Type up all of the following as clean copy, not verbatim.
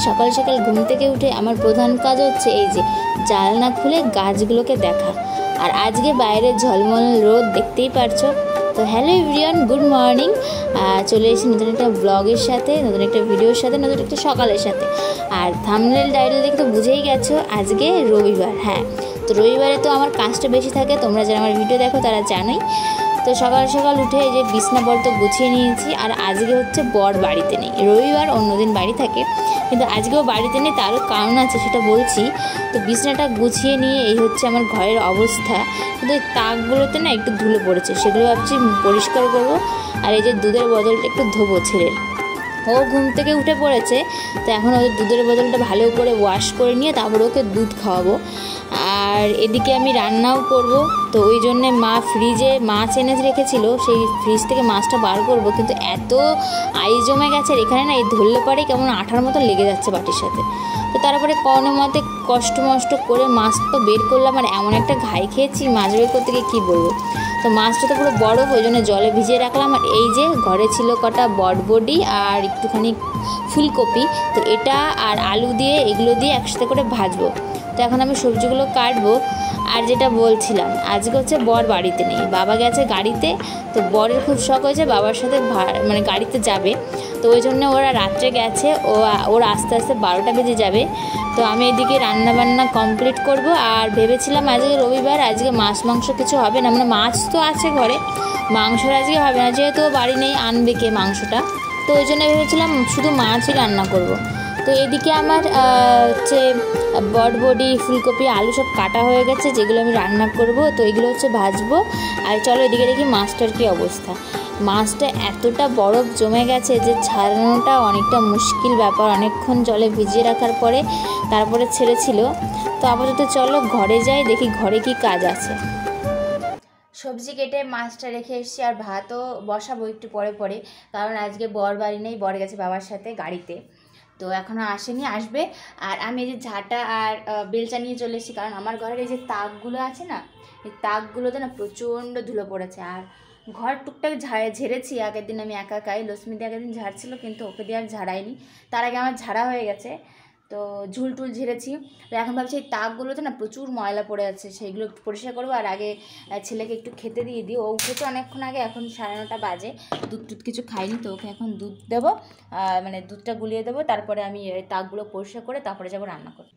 সকাল সকাল ঘুম থেকে উঠে আমার প্রধান কাজ হচ্ছে এই যে জানলা খুলে গাছগুলোকে দেখা। আর আজকে বাইরে ঝলমল রোদ, দেখতেই পারছো। তো হ্যালো এভরিওয়ান, গুড মর্নিং। চলে এসেছি নতুন একটা ব্লগের সাথে, নতুন একটা ভিডিওর সাথে, নতুন একটা সকালের সাথে। আর থাম্বনেল টাইটেল দেখে তো বুঝেই গেছো আজকে রবিবার। হ্যাঁ, তো রবিবারে তো আমার কাজটা বেশি থাকে, তোমরা যারা আমার ভিডিও দেখো তারা জানোই। তো সকাল সকাল উঠে এই যে বিছনাপত্র গুছিয়ে নিয়েছি। আর আজকে হচ্ছে বর বাড়িতে নেই, রবিবার অন্যদিন বাড়ি থাকে, কিন্তু আজকেও বাড়িতে নেই, তারও কারণ আছে, সেটা বলছি। তো বিছনাটা গুছিয়ে নিয়ে এই হচ্ছে আমার ঘরের অবস্থা। কিন্তু এই তাকগুলোতে না একটু ধুলো পড়েছে, সেগুলো ভাবছি পরিষ্কার করব। আর এই যে দুধের বদলটা একটু ধোবো ছেলের, ও ঘুম থেকে উঠে পড়েছে, তো এখন ওদের দুধের বোতলটা ভালো করে ওয়াশ করে নিয়ে তারপর ওকে দুধ খাওয়াবো। আর এদিকে আমি রান্নাও করব, তো ওই জন্যে মা ফ্রিজে মাছ এনে রেখেছিল, সেই ফ্রিজ থেকে মাছটা বার করব, কিন্তু এত আইস জমে গেছে আর এখানে না এই ধরলে পরে কেমন আঠার মতো লেগে যাচ্ছে বাটির সাথে। তো তারপরে কোনো মতে কষ্ট মষ্ট করে মাছ তো বের করলাম। আর এমন একটা ঘাই খেয়েছি মাছ বের করতে গিয়ে কী বলবো। তো মাছটা তো পুরো বরফ, ওই জন্য জলে ভিজিয়ে রাখলাম। আর এই যে ঘরে ছিল কটা বটবডি আর একটুখানি ফুলকপি, তো এটা আর আলু দিয়ে এগুলো দিয়ে একসাথে করে ভাজবো। তো এখন আমি সবজিগুলো কাটবো। আর যেটা বলছিলাম, আজকে হচ্ছে বর বাড়িতে নেই, বাবা গেছে গাড়িতে। তো বরের খুব শখ হয়েছে বাবার সাথে মানে গাড়িতে যাবে, তো ওই জন্য ওরা রাত্রে গেছে, ওরা আস্তে আস্তে 12টা বেজে যাবে। তো আমি এদিকে রান্নাবান্না কমপ্লিট করব। আর ভেবেছিলাম আজকে রবিবার, আজকে মাছ মাংস কিছু হবে না, মানে মাছ তো আছে ঘরে, মাংসর আজকে হবে না, যেহেতু বাড়ি নেই, আনবে কে মাংসটা। তো ওই জন্য ভেবেছিলাম শুধু মাছই রান্না করব। তো এদিকে আমার হচ্ছে বটবডি ফুলকপি আলু সব কাটা হয়ে গেছে, যেগুলো আমি রান্না করব। তো এগুলো হচ্ছে ভাজবো। আর চলো এদিকে দেখি মাছটার কী অবস্থা। মাছটা এতটা বরফ জমে গেছে যে ছাড়ানোটা অনেকটা মুশকিল ব্যাপার, অনেকক্ষণ জলে ভিজিয়ে রাখার পরে তারপরে ছেড়েছিল। তো আপাতত চলো ঘরে যাই, দেখি ঘরে কি কাজ আছে। সবজি কেটে মাছটা রেখে এসেছি, আর ভাতও বসাবো একটু পরে পরে, কারণ আজকে বর বাড়ি নেই, বর গেছে বাবার সাথে গাড়িতে, তো এখনও আসেনি, আসবে। আর আমি এই যে ঝাঁটা আর বেলচা নিয়ে চলে এসেছি, কারণ আমার ঘরের এই যে তাকগুলো আছে না, এই তাকগুলোতে না প্রচণ্ড ধুলো পড়েছে। আর ঘর টুকটাক ঝেড়েছি আগের দিন, আমি একাই, লক্ষ্মীদি আগের দিন ঝাড়ছিল, কিন্তু ওকে দিয়ে আর ঝাড়াইনি, তার আগে আমার ঝাড়া হয়ে গেছে। তো ঝুল টুল ঝেড়েছি। তো এখন ভাবছি এই তাকগুলোতে না প্রচুর ময়লা পড়ে আছে, সেইগুলো একটু পরিষ্কার করবো। আর আগে ছেলেকে একটু খেতে দিয়ে দিই, ও উঠেছে অনেকক্ষণ আগে, এখন 9:30 বাজে, দুধ টুধ কিছু খাইনি, তো ওকে এখন দুধ দেবো, মানে দুধটা গুলিয়ে দেবো, তারপরে আমি এই তাকগুলো পরিষ্কার করে তারপরে যাবো রান্না করতে।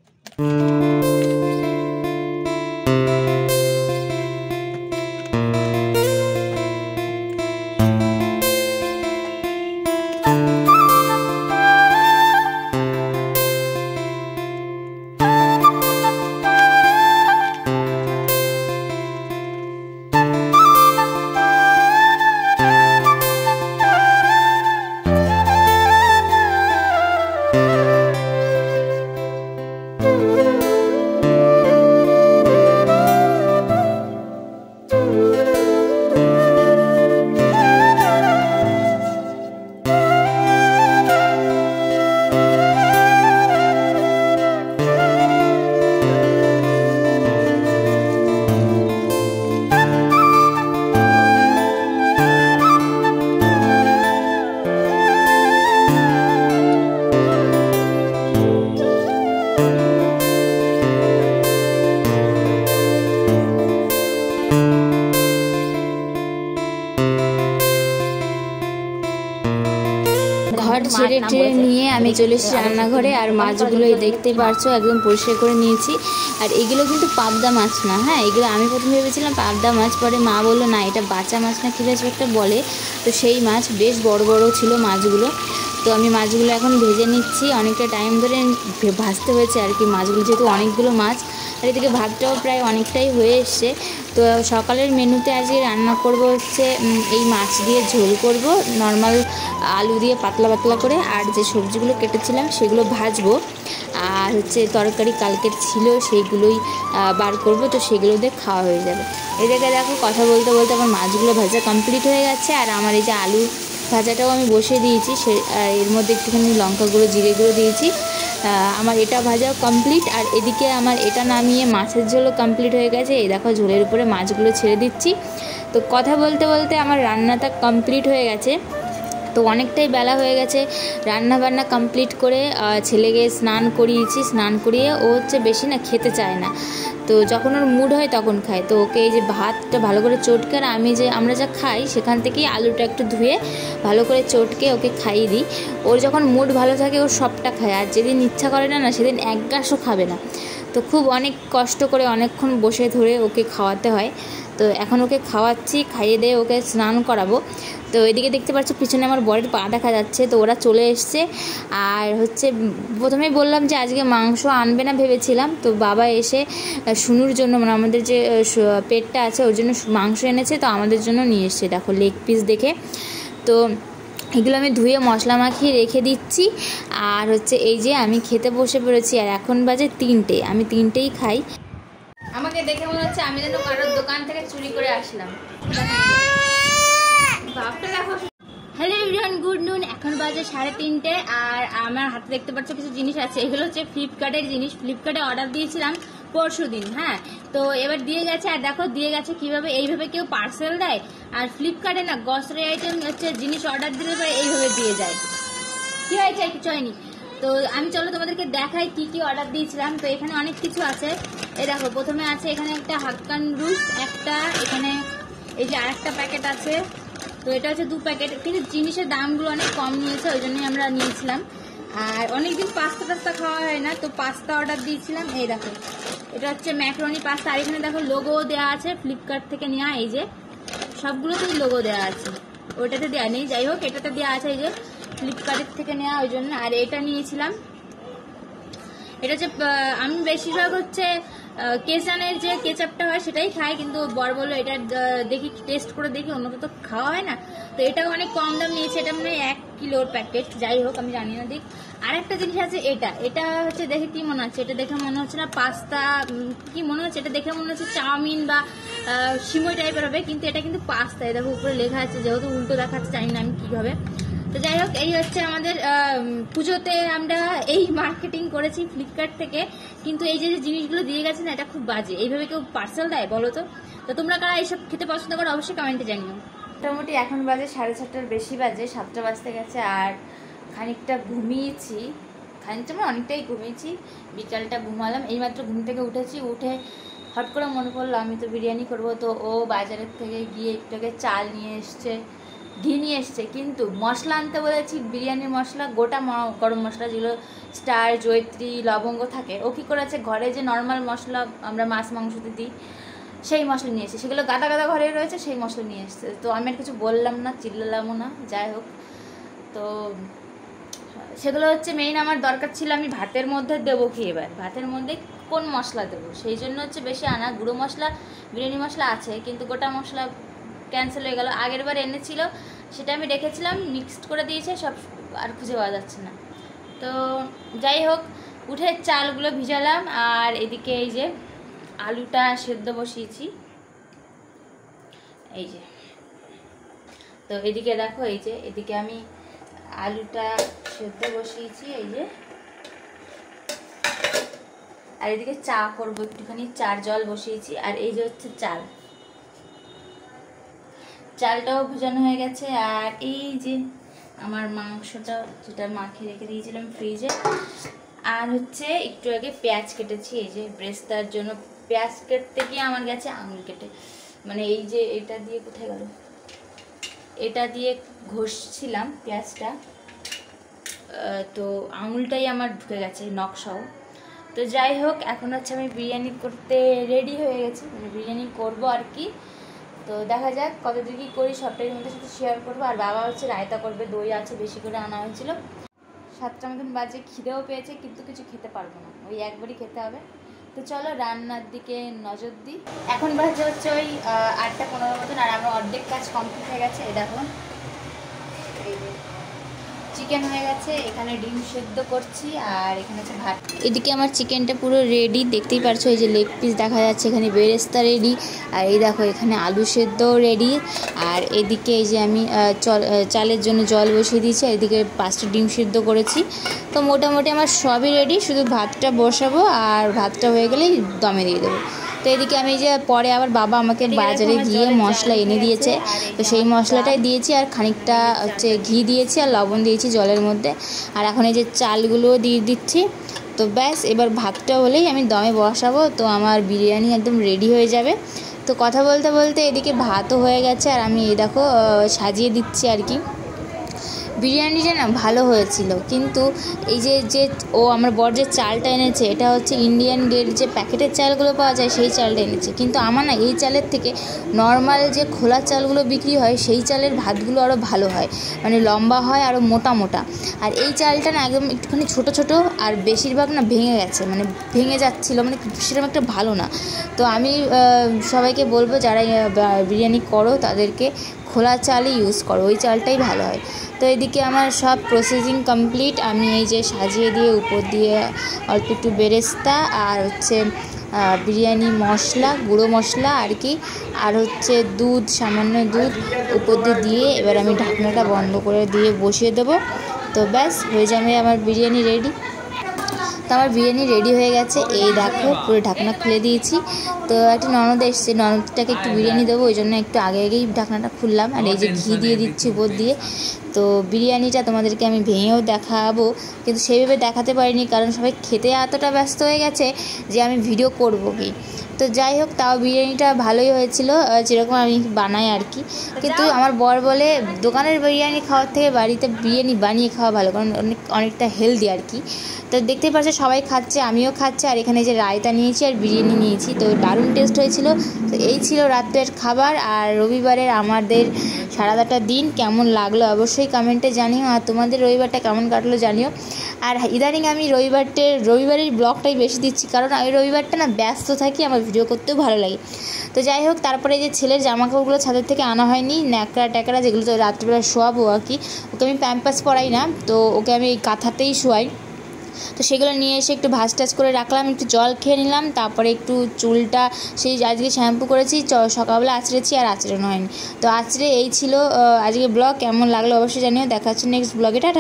ঘর ছেড়ে টেড়ে নিয়ে আমি চলে এসেছি রান্নাঘরে। আর মাছগুলোই দেখতে পারছো একদম পরিষ্কার করে নিয়েছি। আর এগুলো কিন্তু পাবদা মাছ না, হ্যাঁ, এগুলো আমি প্রথমে ভেবেছিলাম পাবদা মাছ, পরে মা বললো না এটা বাঁচা মাছ না কী বেশ একটা বলে, তো সেই মাছ বেশ বড় বড় ছিল মাছগুলো। তো আমি মাছগুলো এখন ভেজে নিচ্ছি, অনেকটা টাইম ধরে ভাজতে হয়েছে আর কি মাছগুলো, যেহেতু অনেকগুলো মাছ। আর এদিকে ভাতটাও প্রায় অনেকটাই হয়ে এসছে। তো সকালের মেনুতে আজকে রান্না করব হচ্ছে এই মাছ দিয়ে ঝোল করব, নর্মাল আলু দিয়ে পাতলা পাতলা করে, আর যে সবজিগুলো কেটেছিলাম সেগুলো ভাজবো। আর হচ্ছে তরকারি কালকের ছিল সেইগুলোই বার করব, তো সেগুলো দিয়ে খাওয়া হয়ে যাবে। এদিকে দেখো কথা বলতে বলতে আমার মাছগুলো ভাজা কমপ্লিট হয়ে গেছে। আর আমার এই যে আলু ভাজাটাও আমি বসিয়ে দিয়েছি, এর মধ্যে একটুখানি লঙ্কা গুঁড়ো জিরে গুঁড়ো দিয়েছি। আমার এটা ভাজাও কমপ্লিট। আর এদিকে আমার এটা নামিয়ে মাছের ঝোলও কমপ্লিট হয়ে গেছে। এই দেখো ঝোলের উপরে মাছগুলো ছেড়ে দিচ্ছি। তো কথা বলতে বলতে আমার রান্নাটা কমপ্লিট হয়ে গেছে। তো অনেকটাই বেলা হয়ে গেছে, রান্না বান্না কমপ্লিট করে ছেলেকে স্নান করিয়েছি, স্নান করিয়ে ও হচ্ছে বেশি না খেতে চায় না, তো যখন ওর মুড হয় তখন খায়। তো ওকে এই যে ভাতটা ভালো করে চটকে, আর আমরা যা খাই সেখান থেকেই আলুটা একটু ধুয়ে ভালো করে চটকে ওকে খাইয়ে দিই। ওর যখন মুড ভালো থাকে ও সবটা খায়, আর যেদিন ইচ্ছা করে না সেদিন এক গ্লাসও খাবে না। তো খুব অনেক কষ্ট করে অনেকক্ষণ বসে ধরে ওকে খাওয়াতে হয়। তো এখন ওকে খাওয়াচ্ছি, খাইয়ে দিয়ে ওকে স্নান করাবো। তো এদিকে দেখতে পাচ্ছ পিছনে আমার বরের পা দেখা যাচ্ছে, তো ওরা চলে এসছে। আর হচ্ছে প্রথমেই বললাম যে আজকে মাংস আনবে না ভেবেছিলাম, তো বাবা এসে শুনুর জন্য, মানে আমাদের যে পেটটা আছে ওর জন্য মাংস এনেছে, তো আমাদের জন্য নিয়ে এসছে। দেখো লেগ পিস দেখে, তো এগুলো আমি ধুয়ে মশলা মাখিয়ে রেখে দিচ্ছি। আর হচ্ছে এই যে আমি খেতে বসে পড়েছি, আর এখন বাজে 3টে, আমি 3টেই খাই। আমাকে দেখে মনে হচ্ছে আমি যেন কারোর দোকান থেকে চুরি করে আসলাম। হ্যালো এভরিওয়ান, গুড নুন। এখন বাজে 3:30, আর আমার হাতে দেখতে পাচ্ছ কিছু জিনিস আছে। এগুলো হচ্ছে ফ্লিপকার্টের জিনিস, ফ্লিপকার্টে অর্ডার দিয়েছিলাম পরশুদিন। হ্যাঁ, তো এবার দিয়ে গেছে, আর দেখো দিয়ে গেছে কিভাবে, এইভাবে কেউ পার্সেল দেয়। আর ফ্লিপকার্টে না গ্রসারি আইটেম হচ্ছে জিনিস অর্ডার দিলে পরে এইভাবে দিয়ে যায়। কি হয়েছে? কিছু হয়নি। তো আমি চলো তোমাদেরকে দেখাই কি কি অর্ডার দিয়েছিলাম। তো এখানে অনেক কিছু আছে, এই দেখো প্রথমে আছে এখানে একটা হাক্কান রুস, একটা এখানে এই যে আরেকটা প্যাকেট আছে। তো এটা হচ্ছে 2 প্যাকেট, কিন্তু জিনিসের দামগুলো অনেক কম নিয়েছে, ওই জন্যই আমরা নিয়েছিলাম। আর অনেকদিন পাস্তা খাওয়া হয় না, তো পাস্তা অর্ডার দিয়েছিলাম। এই দেখো এটা হচ্ছে ম্যাকারনি পাস্তা, আর এখানে দেখো লোগো দেওয়া আছে ফ্লিপকার্ট থেকে নেওয়া। এই যে সবগুলোতেই লোগো দেওয়া আছে, ওইটাতে দেওয়া নেই, যাই হোক এটাতে দেওয়া আছে, এই যে ফ্লিপকার্টের থেকে নেওয়া, ওই জন্য। আর এটা নিয়েছিলাম, এটা হচ্ছে আমি বেশিরভাগ হচ্ছে কেচানের যে কেচাপটা হয় সেটাই খাই, কিন্তু বর বললো এটা দেখি টেস্ট করে দেখি, অন্য তো খাওয়া হয় না। তো এটাও অনেক কম দাম নিয়েছে, এটা মানে 1 কিলোর প্যাকেট, যাই হোক আমি জানি না দিক। আর একটা জিনিস আছে, এটা হচ্ছে দেখে কি মনে হচ্ছে, এটা দেখে মনে হচ্ছে না পাস্তা, কি মনে হচ্ছে, এটা দেখে মনে হচ্ছে চাউমিন বা সিমই টাইপের হবে, কিন্তু এটা কিন্তু পাস্তা। দেখো উপরে লেখা আছে, যেহেতু উল্টো দেখাচ্ছে জানি না আমি কি হবে। তো যাই হোক এই হচ্ছে আমাদের পুজোতে আমরা এই মার্কেটিং করেছি ফ্লিপকার্ট থেকে, কিন্তু এই যে জিনিসগুলো দিয়ে গেছে না এটা খুব বাজে, এইভাবে কেউ পার্সেল দেয় বলো তো? তো তোমরা কারা এইসব খেতে পছন্দ করো অবশ্যই কমেন্টে জানিও। মোটামুটি এখন বাজে 6:30-র বেশি বাজে, 7টা বাজতে গেছে। আর খানিকটা ঘুমিয়েছি, খানিকটা মানে অনেকটাই ঘুমিয়েছি, বিকালটা ঘুমালাম। এইমাত্র ঘুম থেকে উঠেছি, উঠে হট করে মনে পড়লো আমি তো বিরিয়ানি করবো। তো ও বাজারের থেকে গিয়ে একটু আগে চাল নিয়ে এসছে, ঘি নিয়ে এসছে, কিন্তু মশলা আনতে বলেছি বিরিয়ানির মশলা, গোটা গরম মশলা যেগুলো স্টার, জয়িত্রী, লবঙ্গ থাকে, ও কী করেছে ঘরে যে নর্মাল মশলা আমরা মাছ মাংসতে দিই সেই মশলা নিয়ে এসছে, সেগুলো গাদা গাদা ঘরে রয়েছে, সেই মশলা নিয়ে এসছে। তো আমি আর কিছু বললাম না, চিল্লালামও না, যাই হোক। তো সেগুলো হচ্ছে মেইন আমার দরকার ছিল, আমি ভাতের মধ্যে দেবো কি, এবার ভাতের মধ্যে কোন মশলা দেবো, সেই জন্য হচ্ছে বেশি আনা। গুঁড়ো মশলা বিরিয়ানি মশলা আছে, কিন্তু গোটা মশলা ক্যান্সেল হয়ে গেল। আগের বার এনেছিল সেটা আমি রেখেছিলাম, মিক্সড করে দিয়েছে সব, আর খুঁজে পাওয়া যাচ্ছে না। তো যাই হোক উঠে চালগুলো ভিজালাম, আর এদিকে এই যে আলুটা সেদ্ধ বসিয়েছি, এই যে। তো এদিকে দেখো, এই যে এদিকে আমি আলুটা সেদ্ধ বসিয়েছি, এই যে। আর এদিকে চা করবো, একটুখানি চার জল বসিয়েছি। আর এই যে হচ্ছে চালটাও ভুজানো হয়ে গেছে। আর এই যে আমার মাংসটা যেটা মাখিয়ে রেখে দিয়েছিলাম ফ্রিজে। আর হচ্ছে একটু আগে পেঁয়াজ কেটেছি, এই যে ব্রেস্তার জন্য পেঁয়াজ কেটতে গিয়ে আমার গেছে আঙুল কেটে, মানে এই যে এটা দিয়ে কোথায় গেল, এটা দিয়ে ঘষছিলাম পেঁয়াজটা, তো আঙুলটাই আমার ঢুকে গেছে নখসহ। তো যাই হোক এখন হচ্ছে আমি বিরিয়ানি করতে রেডি হয়ে গেছি, মানে বিরিয়ানি করবো আর কি। তো দেখা যাক কত দূর কী করি, সবটাই তোমাদের সাথে শেয়ার করবো। আর বাবা হচ্ছে রায়তা করবে, দই আছে বেশি করে আনা হয়েছিল। 7টা মতন বাজে, খিদেও পেয়েছে, কিন্তু কিছু খেতে পারবো না, ওই একবারই খেতে হবে। তো চলো রান্নার দিকে নজর দিই। এখন বাজে হচ্ছে ওই 8টা 15 মতন, আর আমার অর্ধেক কাজ কমপ্লিট হয়ে গেছে। এই দেখো এই যে চিকেন হয়ে গেছে, এখানে ডিম সেদ্ধ করছি, আর এখানে হচ্ছে ভাত। এদিকে আমার চিকেনটা পুরো রেডি, দেখতেই পারছো, এই যে লেগ পিস দেখা যাচ্ছে, এখানে বেরেস্তা রেডি, আর এই দেখো এখানে আলু সেদ্ধও রেডি। আর এদিকে এই যে আমি চালের জন্য জল বসিয়ে দিয়েছি, এদিকে 5টা ডিম সেদ্ধ করেছি। তো মোটামুটি আমার সবই রেডি, শুধু ভাতটা বসাবো, আর ভাতটা হয়ে গেলেই দমে দিয়ে দেবো। তো এদিকে আমি যে পরে আবার বাবা আমাকে বাজারে গিয়ে মশলা এনে দিয়েছে, তো সেই মশলাটাই দিয়েছি আর খানিকটা হচ্ছে ঘি দিয়েছি আর লবণ দিয়েছি জলের মধ্যে। আর এখন এই যে চালগুলো দিয়ে দিচ্ছি। তো ব্যাস এবার ভাতটা হলেই আমি দমে বসাবো, তো আমার বিরিয়ানি একদম রেডি হয়ে যাবে। তো কথা বলতে বলতে এদিকে ভাতও হয়ে গেছে আর আমি এই দেখো সাজিয়ে দিচ্ছি আর কি। বিরিয়ানিটা না ভালো হয়েছিল, কিন্তু এই যে আমার বর যে চালটা এনেছে এটা হচ্ছে ইন্ডিয়ান গেট যে প্যাকেটের চালগুলো পাওয়া যায় সেই চালটা এনেছে, কিন্তু আমার না এই চালের থেকে নর্মাল যে খোলা চালগুলো বিক্রি হয় সেই চালের ভাতগুলো আরও ভালো হয়, মানে লম্বা হয় আরও মোটা মোটা। আর এই চালটা না একদম একটুখানি ছোটো ছোটো আর বেশিরভাগ না ভেঙে গেছে, মানে ভেঙে যাচ্ছিলো, মানে সেরকম একটা ভালো না। তো আমি সবাইকে বলবো যারা বিরিয়ানি করো তাদেরকে খোলা চালই ইউজ করো, ওই চালটাই ভালো হয়। তো এদিকে আমার সব প্রসেসিং কমপ্লিট, আমি এই যে সাজিয়ে দিয়ে উপর দিয়ে অল্প একটু বেরেস্তা আর হচ্ছে বিরিয়ানি মশলা গুঁড়ো মশলা আর কি, আর হচ্ছে দুধ, সামান্য দুধ উপর দিয়ে এবার আমি ঢাকনাটা বন্ধ করে দিয়ে বসিয়ে দেবো। তো ব্যাস হয়ে যাবে আমার বিরিয়ানি রেডি। তো আমার বিরিয়ানি রেডি হয়ে গেছে, এই দেখো পুরো ঢাকনা খুলে দিয়েছি। তো একটা ননদ এসছে, ননদটাকে একটু বিরিয়ানি দেবো ওই জন্য একটু আগে আগেই ঢাকনাটা খুললাম। আর এই যে ঘি দিয়ে দিচ্ছি উপর দিয়ে। তো বিরিয়ানিটা তোমাদেরকে আমি ভেঙেও দেখাবো, কিন্তু সেইভাবে দেখাতে পারিনি কারণ সবাই খেতে এতটা ব্যস্ত হয়ে গেছে যে আমি ভিডিও করবো কি। তো যাই হোক, তাও বিরিয়ানিটা ভালোই হয়েছিল যেরকম আমি বানাই আর কি। কিন্তু আমার বর বলে দোকানের বিরিয়ানি খাওয়ার থেকে বাড়িতে বিরিয়ানি বানিয়ে খাওয়া ভালো, কারণ অনেকটা হেলদি আর কি। তো দেখতে পাচ্ছ সবাই খাচ্ছে, আমিও খাচ্ছি। আর এখানে যে রায়তা নিয়েছি আর বিরিয়ানি নিয়েছি, তো দারুণ টেস্ট হয়েছিল। তো এই ছিল রাতের খাবার। আর রবিবারের আমাদের সারাটা দিন কেমন লাগলো অবশ্যই কমেন্টে জানিও, আর তোমাদের রবিবারটা কেমন কাটলো জানিও। আর ইদানিং আমি রবিবারের ব্লগটাই বেশি দিচ্ছি, কারণ আমি রবিবারটা না ব্যস্ত থাকি, আমার ভিডিও করতেও ভালো লাগে। তো যাই হোক, তারপরে যে ছেলের জামাকাপড়গুলো ছাদের থেকে আনা হয়নি, ন্যাকড়া ট্যাকড়া যেগুলো তো রাত্রিবেলা শোয়াবো আর কি, ওকে আমি প্যাম্পাস পরাই না, তো ওকে আমি এই কাঁথাতেই শোয়াই। তো সেগুলো নিয়ে এসে একটু ভাজ টাজ করে রাখলাম, একটু জল খেয়ে নিলাম, তারপরে একটু চুলটা সেই আজকে শ্যাম্পু করেছি, সকালবেলা আঁচড়েছি আর আঁচড়ানো হয়নি। তো আঁচড়ে এই ছিল আজকে ব্লগ। কেমন লাগলো অবশ্যই জানিও, দেখা হচ্ছে নেক্সট ব্লগে, টাটা।